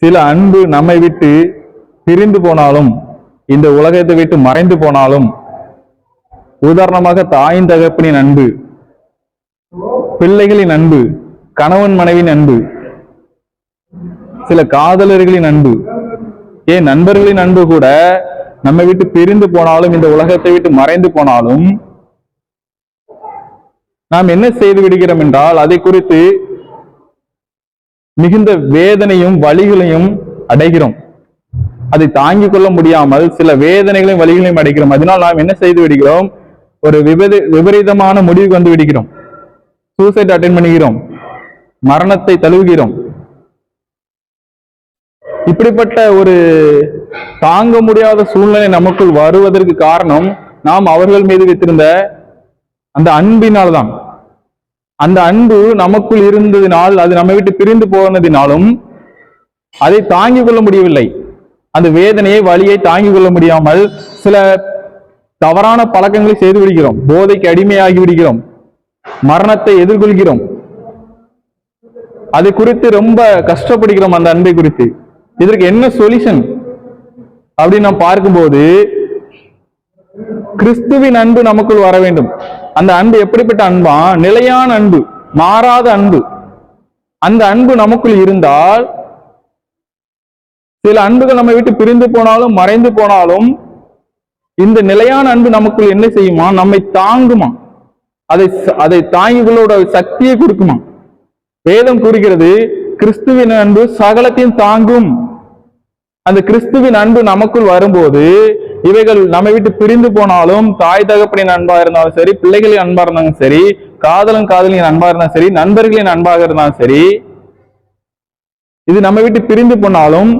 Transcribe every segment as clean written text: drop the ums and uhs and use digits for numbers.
சில அன்பு நம்மை விட்டு பிரிந்து போனாலும், இந்த உலகத்தை விட்டு மறைந்து போனாலும், உதாரணமாக தாயின் தகப்பனின் அன்பு, பிள்ளைகளின் அன்பு, கணவன் மனைவியின் அன்பு, சில காதலர்களின் அன்பு, ஏன் நண்பர்களின் அன்பு கூட நம்மை விட்டு பிரிந்து போனாலும், இந்த உலகத்தை விட்டு மறைந்து போனாலும், நாம் என்ன செய்து விடுகிறோம் என்றால், அதை குறித்து மிகுந்த வேதனையும் வலிகளையும் அடைகிறோம். அதை தாங்கிக் கொள்ள முடியாமல் சில வேதனைகளையும் வலிகளையும் அடைகிறோம். அதனால் நாம் என்ன செய்து விடுகிறோம்? ஒரு விபரீதமான முடிவுக்கு வந்து விடுகிறோம். சூசைட் அட்டென்ட் பண்ணுகிறோம், மரணத்தை தழுவுகிறோம். இப்படிப்பட்ட ஒரு தாங்க முடியாத சூழ்நிலை நமக்குள் வருவதற்கு காரணம் நாம் அவர்கள் மீது வைத்திருந்த அந்த அன்பினால்தான். அந்த அன்பு நமக்குள் இருந்ததினால், அது நம்மை விட்டு பிரிந்து போனதினாலும் அதை தாங்கிக் கொள்ள முடியவில்லை. அந்த வேதனையை, வலியை தாங்கிக் கொள்ள முடியாமல் சில தவறான பழக்கங்களை செய்து விடுகிறோம். போதைக்கு அடிமையாகி விடுகிறோம், மரணத்தை எதிர்கொள்கிறோம். அதை குறித்து ரொம்ப கஷ்டப்படுகிறோம். அந்த அன்பை குறித்து இதற்கு என்ன சொல்யூஷன் அப்படின்னு நாம் பார்க்கும்போது, கிறிஸ்துவின் அன்பு நமக்குள் வர வேண்டும். அந்த அன்பு எப்படிப்பட்ட அன்பா? நிலையான அன்பு, மாறாத அன்பு. அந்த அன்பு நமக்குள் இருந்தால், சில அன்புகள் நம்மை விட்டு பிரிந்து போனாலும் மறைந்து போனாலும், இந்த நிலையான அன்பு நமக்குள் என்ன செய்யுமா? நம்மை தாங்குமா, அதை தாங்கிகளோட சக்தியை கொடுக்குமா. வேதம் கூறுகிறது, கிறிஸ்துவின் அன்பு சகலத்தையும் தாங்கும். அந்த கிறிஸ்துவின் அன்பு நமக்குள் வரும்போது, இவைகள் நம்மை விட்டு பிரிந்து போனாலும், தாய் தகப்பனின் அன்பா இருந்தாலும் சரி, பிள்ளைகளின் அன்பா இருந்தாலும் சரி, காதலின் அன்பா இருந்தாலும் சரி, நண்பர்களின் அன்பாக இருந்தாலும் சரி, இது நம்மை விட்டு பிரிந்து போனாலும்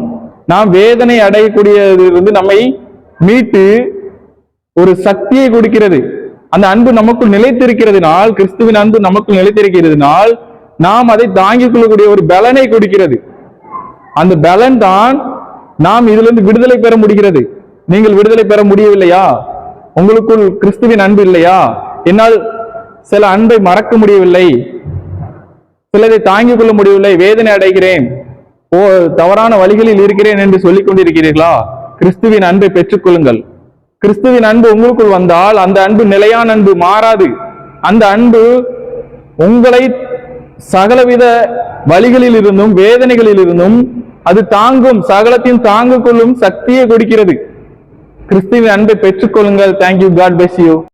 நாம் வேதனை அடையக்கூடியதிலிருந்து நம்மை மீட்டு ஒரு சக்தியை கொடுக்கிறது. அந்த அன்பு நமக்குள் நிலைத்திருக்கிறதுனால், கிறிஸ்துவின் அன்பு நமக்குள் நிலைத்திருக்கிறதுனால், நாம் அதை தாங்கிக் கொள்ளக்கூடிய ஒரு பலனை கொடுக்கிறது. அந்த பலன் தான் நாம் இதிலிருந்து விடுதலை பெற முடிகிறது. நீங்கள் விடுதலை பெற முடியவில்லையா? உங்களுக்குள் கிறிஸ்துவின் அன்பு இல்லையா? என்னால் சில அன்பை மறக்க முடியவில்லை, சிலதை தாங்கிக் கொள்ள முடியவில்லை, வேதனை அடைகிறேன், தவறான வழிகளில் இருக்கிறேன் என்று சொல்லிக் கொண்டிருக்கிறீர்களா? கிறிஸ்துவின் அன்பை பெற்றுக் கொள்ளுங்கள். கிறிஸ்துவின் அன்பு உங்களுக்குள் வந்தால், அந்த அன்பு நிலையான அன்பு, மாறாது. அந்த அன்பு உங்களை சகலவித வழிகளில் இருந்தும் வேதனைகளில் இருந்தும் அது தாங்கும், சகலத்தையும் தாங்கிக் கொள்ளும் சக்தியை கொடுக்கிறது. கிறிஸ்துவின் அன்பை பெற்றுக் கொள்ளுங்கள். தேங்க்யூ. God bless you.